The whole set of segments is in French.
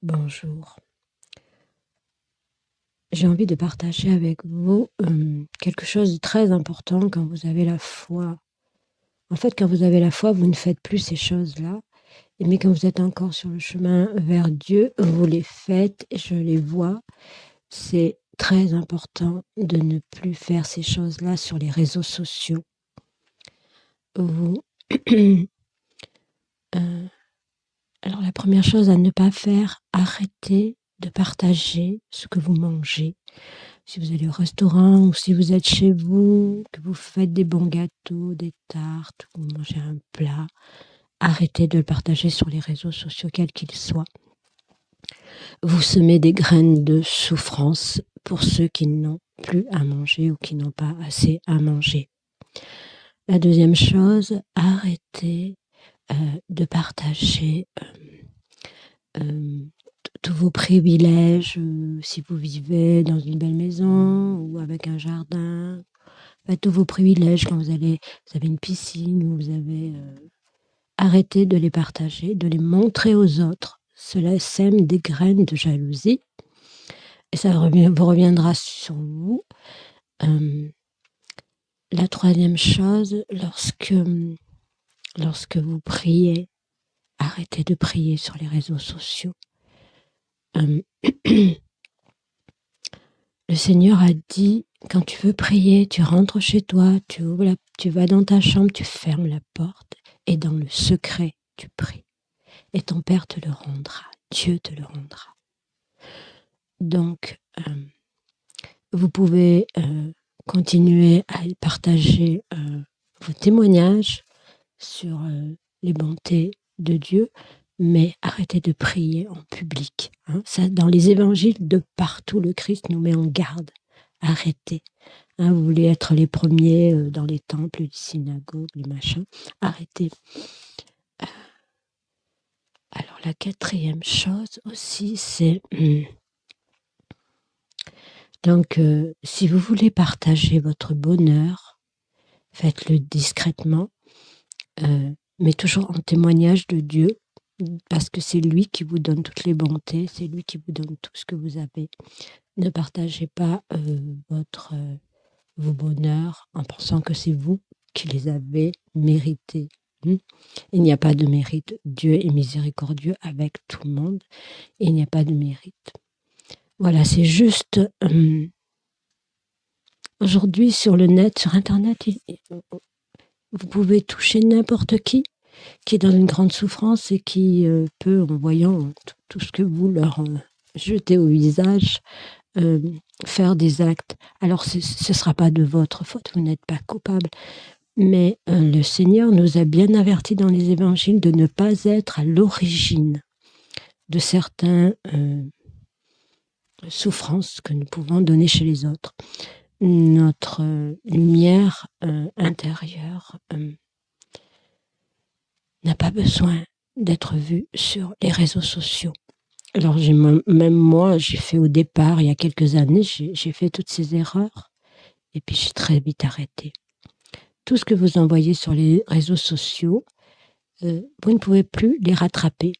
Bonjour. J'ai envie de partager avec vous quelque chose de très important quand vous avez la foi. En fait, quand vous avez la foi, vous ne faites plus ces choses-là. Mais quand vous êtes encore sur le chemin vers Dieu, vous les faites, je les vois. C'est très important de ne plus faire ces choses-là sur les réseaux sociaux. Vous... Alors la première chose à ne pas faire, arrêtez de partager ce que vous mangez. Si vous allez au restaurant ou si vous êtes chez vous, que vous faites des bons gâteaux, des tartes, vous mangez un plat, arrêtez de le partager sur les réseaux sociaux, quels qu'ils soient. Vous semez des graines de souffrance pour ceux qui n'ont plus à manger ou qui n'ont pas assez à manger. La deuxième chose, arrêtez de partager tous vos privilèges, si vous vivez dans une belle maison ou avec un jardin, tous vos privilèges quand vous avez une piscine ou vous avez... arrêtez de les partager, de les montrer aux autres. Cela sème des graines de jalousie et ça vous reviendra sur vous. La troisième chose, lorsque vous priez, arrêtez de prier sur les réseaux sociaux. Le Seigneur a dit, quand tu veux prier, tu rentres chez toi, tu vas dans ta chambre, tu fermes la porte et dans le secret, tu pries. Et ton Père te le rendra, Dieu te le rendra. Donc, vous pouvez continuer à partager vos témoignages sur les bontés de Dieu, mais arrêtez de prier en public. Ça, dans les évangiles de partout, le Christ nous met en garde. Arrêtez. Vous voulez être les premiers dans les temples, les synagogues, les machins. Arrêtez. Alors la quatrième chose aussi, c'est... Donc, si vous voulez partager votre bonheur, faites-le discrètement, mais toujours en témoignage de Dieu, parce que c'est lui qui vous donne toutes les bontés, c'est lui qui vous donne tout ce que vous avez. Ne partagez pas vos bonheurs en pensant que c'est vous qui les avez mérités. Il n'y a pas de mérite. Dieu est miséricordieux avec tout le monde. Et il n'y a pas de mérite. Voilà, c'est juste... aujourd'hui, sur le net, sur Internet, vous pouvez toucher n'importe qui est dans une grande souffrance et qui peut, en voyant tout ce que vous leur jetez au visage, faire des actes. Alors, ce ne sera pas de votre faute, vous n'êtes pas coupable. Mais le Seigneur nous a bien avertis dans les évangiles de ne pas être à l'origine de certaines souffrances que nous pouvons donner chez les autres. Notre lumière intérieure n'a pas besoin d'être vue sur les réseaux sociaux. Alors même moi, j'ai fait au départ, il y a quelques années, j'ai fait toutes ces erreurs et puis j'ai très vite arrêté. Tout ce que vous envoyez sur les réseaux sociaux, vous ne pouvez plus les rattraper,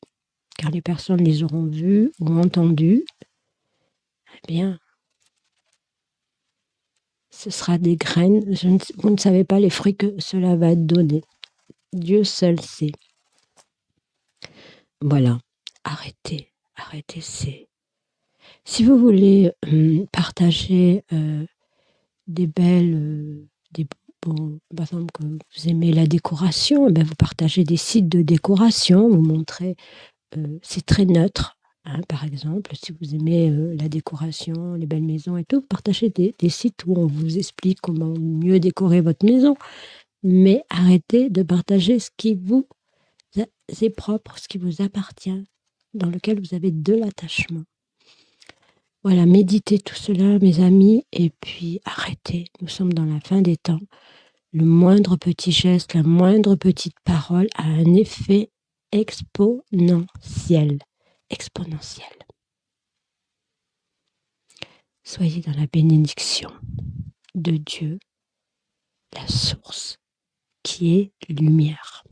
car les personnes les auront vues ou entendues. Eh bien, ce sera des graines. Vous ne savez pas les fruits que cela va donner. Dieu seul sait. Voilà, arrêtez. Si vous voulez partager des belles... par exemple, que vous aimez la décoration, vous partagez des sites de décoration, vous montrez... c'est très neutre. Par exemple, si vous aimez la décoration, les belles maisons et tout, partagez des sites où on vous explique comment mieux décorer votre maison. Mais arrêtez de partager ce qui vous est propre, ce qui vous appartient, dans lequel vous avez de l'attachement. Voilà, méditez tout cela, mes amis, et puis arrêtez. Nous sommes dans la fin des temps. Le moindre petit geste, la moindre petite parole a un effet exponentiel. Soyez dans la bénédiction de Dieu, la source qui est lumière.